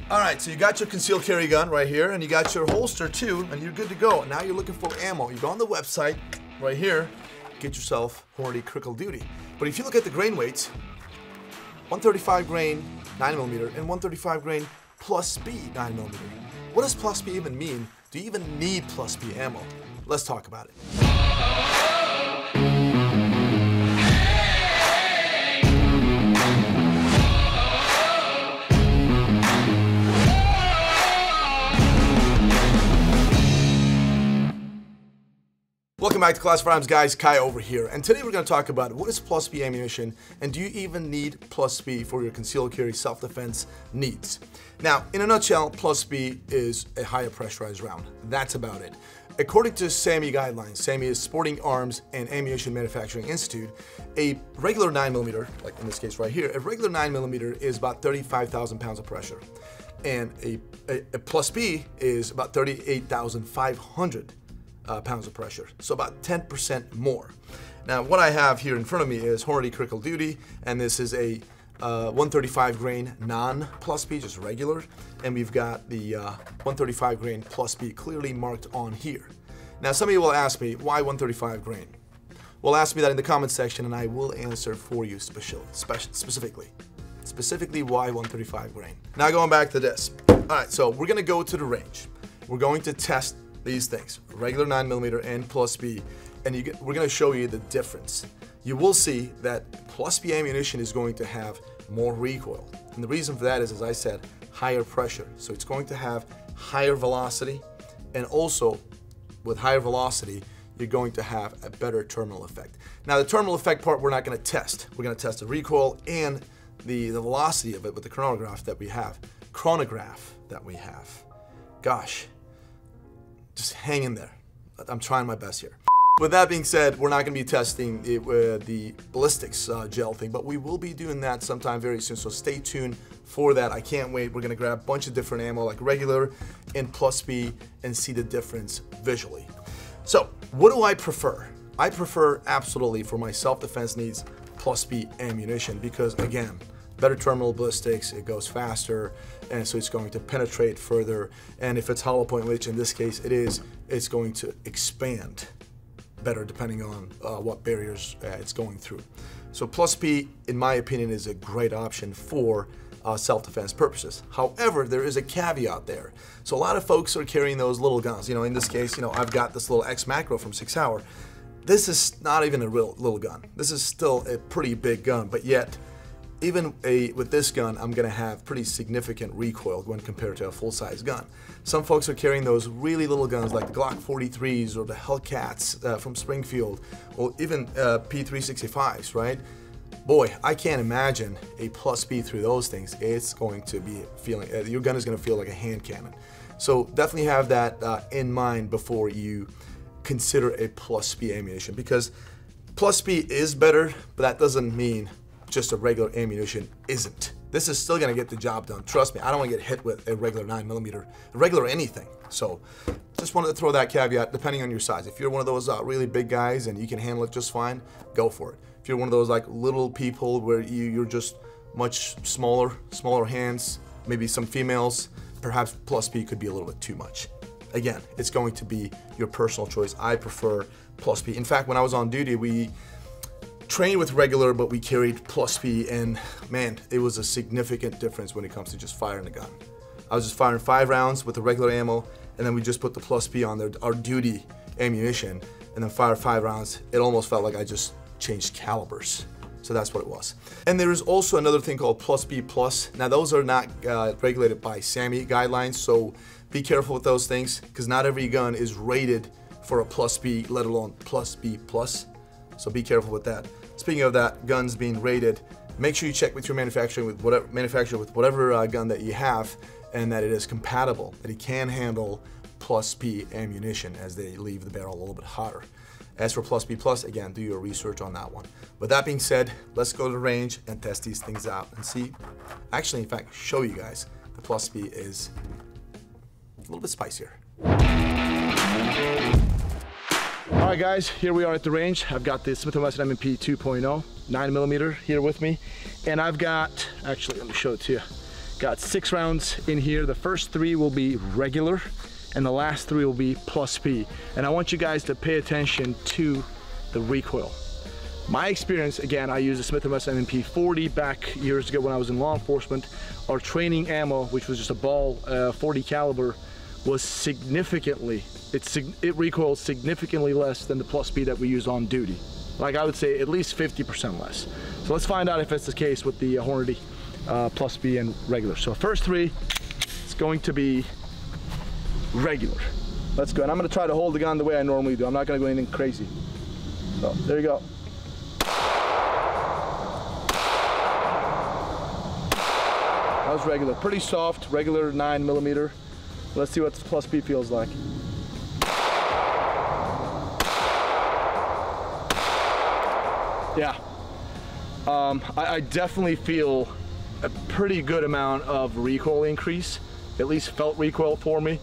All right, so you got your concealed carry gun right here, and you got your holster too, and you're good to go. Now you're looking for ammo. You go on the website right here, get yourself Hornady Critical Duty. But if you look at the grain weights, 135 grain 9mm and 135 grain plus B 9mm. What does plus B even mean? Do you even need plus B ammo? Let's talk about it. Welcome back to Class Firearms, guys. Kai over here, and today we're going to talk about what is plus B ammunition, and do you even need plus B for your concealed carry self-defense needs? Now, in a nutshell, plus B is a higher pressurized round. That's about it. According to SAMI guidelines, SAMI is Sporting Arms and Ammunition Manufacturing Institute, a regular 9mm, like in this case right here, a regular 9mm is about 35,000 pounds of pressure, and a plus B is about 38,500 pounds of pressure, so about 10% more. Now, what I have here in front of me is Hornady Critical Duty, and this is a 135 grain non-plus B, just regular, and we've got the 135 grain plus B clearly marked on here. Now, some of you will ask me, why 135 grain? Well, ask me that in the comment section, and I will answer for you specifically why 135 grain. Now, going back to this. All right, so we're gonna go to the range. We're going to test these things, regular 9mm and plus B, and we're going to show you the difference. You will see that plus B ammunition is going to have more recoil, and the reason for that is, as I said, higher pressure. So it's going to have higher velocity, and also with higher velocity, you're going to have a better terminal effect. Now, the terminal effect part we're not going to test. We're going to test the recoil and the velocity of it with the chronograph that we have. Gosh. Just hang in there. I'm trying my best here. With that being said, we're not going to be testing it with the ballistics gel thing, but we will be doing that sometime very soon, so stay tuned for that. I can't wait. We're going to grab a bunch of different ammo, like regular and plus B, and see the difference visually. So, what do I prefer? I prefer absolutely, for my self-defense needs, plus B ammunition, because again, better terminal ballistics, it goes faster, and so it's going to penetrate further, and if it's hollow point, which in this case it is, it's going to expand better depending on what barriers it's going through. So plus B, in my opinion, is a great option for self-defense purposes. However, there is a caveat there. So a lot of folks are carrying those little guns. You know, in this case, you know, I've got this little X Macro from 6 Hour. This is not even a real little gun. This is still a pretty big gun, but yet, even with this gun, I'm gonna have pretty significant recoil when compared to a full-size gun. Some folks are carrying those really little guns like the Glock 43s or the Hellcats from Springfield, or even P365s, right? Boy, I can't imagine a plus B through those things. It's going to be feeling, your gun is gonna feel like a hand cannon. So definitely have that in mind before you consider a plus B ammunition, because plus B is better, but that doesn't mean just a regular ammunition isn't. This is still gonna get the job done. Trust me, I don't wanna get hit with a regular 9mm, regular anything. So just wanted to throw that caveat, depending on your size. If you're one of those really big guys and you can handle it just fine, go for it. If you're one of those like little people where you're just much smaller hands, maybe some females, perhaps plus B could be a little bit too much. Again, it's going to be your personal choice. I prefer plus B. In fact, when I was on duty, we trained with regular, but we carried plus B, and man, it was a significant difference when it comes to just firing a gun. I was just firing 5 rounds with the regular ammo, and then we just put the plus B on there, our duty ammunition, and then fire 5 rounds. It almost felt like I just changed calibers. So that's what it was. And there is also another thing called plus B plus. Now those are not regulated by SAMI guidelines, so be careful with those things, because not every gun is rated for a plus B, let alone plus B plus. So be careful with that. Speaking of that, guns being rated, make sure you check with your manufacturer with whatever gun that you have, and that it is compatible, that it can handle plus B ammunition as they leave the barrel a little bit hotter. As for plus B plus, again, do your research on that one. With that being said, let's go to the range and test these things out and see. Actually, in fact, show you guys the plus B is a little bit spicier. All right, guys, here we are at the range. I've got the Smith & Wesson M&P 2.0 9mm here with me, and I've got, actually, let me show it to you. Got 6 rounds in here. The first 3 will be regular, and the last 3 will be plus P. And I want you guys to pay attention to the recoil. My experience, again, I used a Smith & Wesson M&P 40 back years ago when I was in law enforcement. Our training ammo, which was just a ball 40 caliber, was significantly, it recoils significantly less than the plus P that we use on duty. Like I would say at least 50% less. So let's find out if it's the case with the Hornady plus P and regular. So first 3, it's going to be regular. Let's go. And I'm going to try to hold the gun the way I normally do. I'm not going to go anything crazy. So there you go. That was regular. Pretty soft, regular 9mm. Let's see what the plus P feels like. Yeah. I definitely feel a pretty good amount of recoil increase. At least felt recoil for me.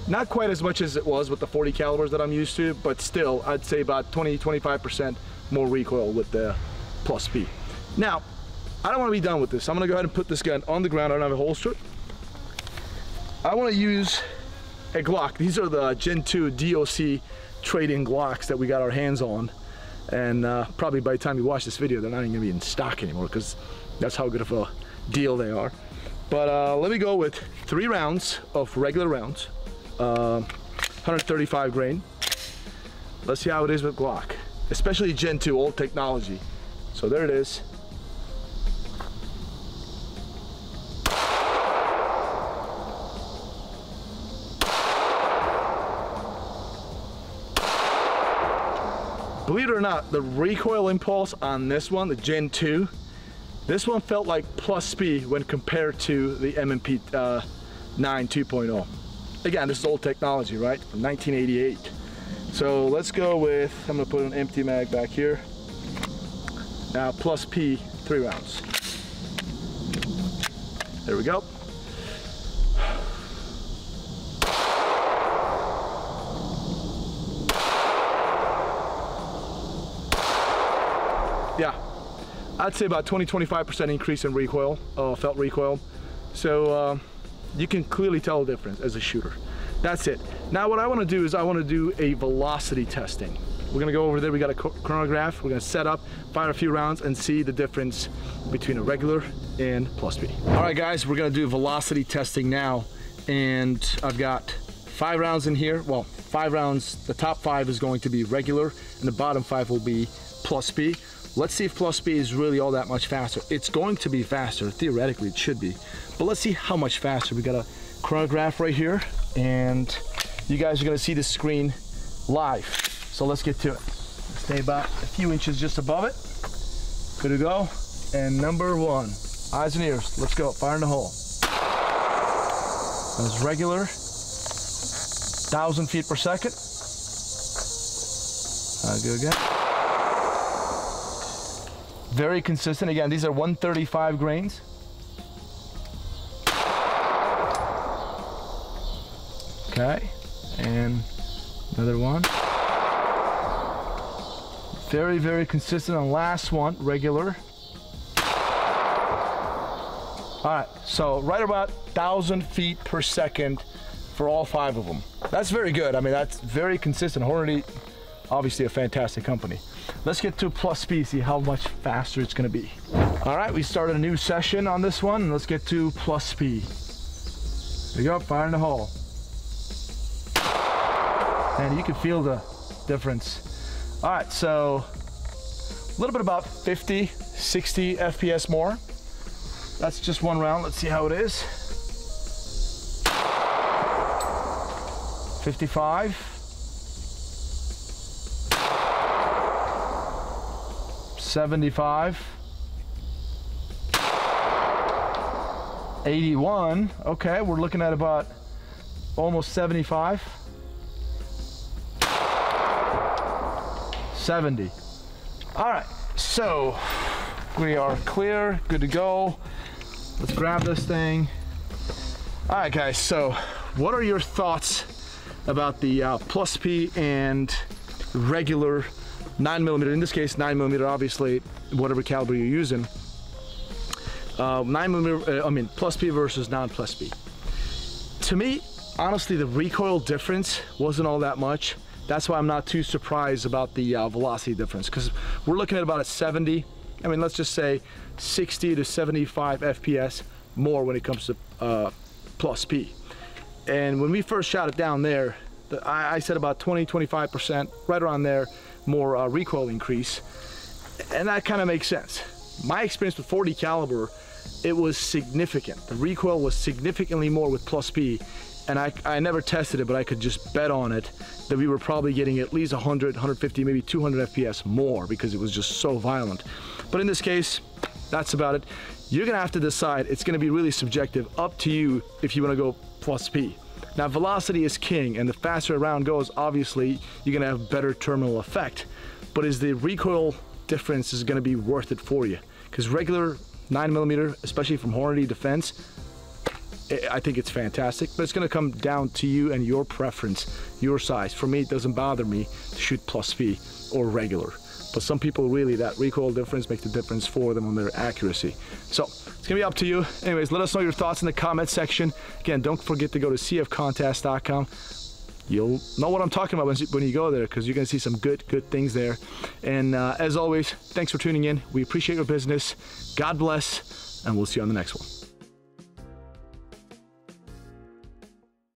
Not quite as much as it was with the 40 calibers that I'm used to, but still, I'd say about 20-25% more recoil with the plus P. Now, I don't want to be done with this. I'm going to go ahead and put this gun on the ground. I don't have a holster. I want to use a Glock. These are the Gen 2 DOC trade-in Glocks that we got our hands on. And probably by the time you watch this video, they're not even going to be in stock anymore because that's how good of a deal they are. But let me go with 3 rounds of regular rounds, 135 grain. Let's see how it is with Glock, especially Gen 2, old technology. So there it is. Believe it or not, the recoil impulse on this one, the Gen 2, this one felt like plus P when compared to the M&P 9 2.0. Again, this is old technology, right? From 1988. So let's go with, I'm gonna put an empty mag back here. Now plus P, 3 rounds. There we go. Yeah, I'd say about 20-25% increase in recoil, felt recoil. So you can clearly tell the difference as a shooter. That's it. Now what I want to do is I want to do a velocity testing. We're going to go over there. We got a chronograph. We're going to set up, fire a few rounds, and see the difference between a regular and plus P. All right, guys, we're going to do velocity testing now. And I've got 5 rounds in here. Well, 5 rounds. The top 5 is going to be regular, and the bottom 5 will be plus P. Let's see if plus P is really all that much faster. It's going to be faster. Theoretically, it should be. But let's see how much faster. We got a chronograph right here, and you guys are going to see the screen live. So let's get to it. Stay about a few inches just above it. Good to go. And number 1, eyes and ears. Let's go. Fire in the hole. That's regular. 1,000 feet per second. Good again. Very consistent. Again, these are 135 grains. Okay, and another one. Very, very consistent on last one, regular. All right, so right about 1,000 feet per second for all 5 of them. That's very good. I mean, that's very consistent. Hornady, obviously a fantastic company. Let's get to plus P, see how much faster it's gonna be. All right, we started a new session on this one, and let's get to plus P. There you go, fire in the hole. And you can feel the difference. All right, so a little bit about 50, 60 FPS more. That's just 1 round. Let's see how it is. 55. 75. 81. Okay, we're looking at about almost 75. 70. All right, so we are clear, good to go. Let's grab this thing. All right, guys, so what are your thoughts about the plus P and regular 9mm, in this case 9mm, obviously whatever caliber you're using. 9mm, plus P versus non-plus P. To me, honestly, the recoil difference wasn't all that much. That's why I'm not too surprised about the velocity difference, because we're looking at about a 70, I mean, let's just say 60 to 75 FPS more when it comes to plus P. And when we first shot it down there, I said about 20-25%, right around there, more recoil increase, and that kind of makes sense. My experience with 40 caliber, it was significant. The recoil was significantly more with plus P, and I never tested it, but I could just bet on it that we were probably getting at least 100, 150, maybe 200 FPS more, because it was just so violent. But in this case, that's about it. You're gonna have to decide. It's gonna be really subjective, up to you if you wanna go plus P. Now, velocity is king, and the faster a round goes, obviously, you're gonna have better terminal effect. But is the recoil difference is gonna be worth it for you? Because regular 9mm, especially from Hornady Defense, I think it's fantastic, but it's gonna come down to you and your preference, your size. For me, it doesn't bother me to shoot plus P or regular. But some people really, that recoil difference makes the difference for them on their accuracy. So it's gonna be up to you. Anyways, let us know your thoughts in the comment section. Again, don't forget to go to cfcontest.com. You'll know what I'm talking about when you go there, because you're gonna see some good things there. And as always, thanks for tuning in. We appreciate your business. God bless, and we'll see you on the next one.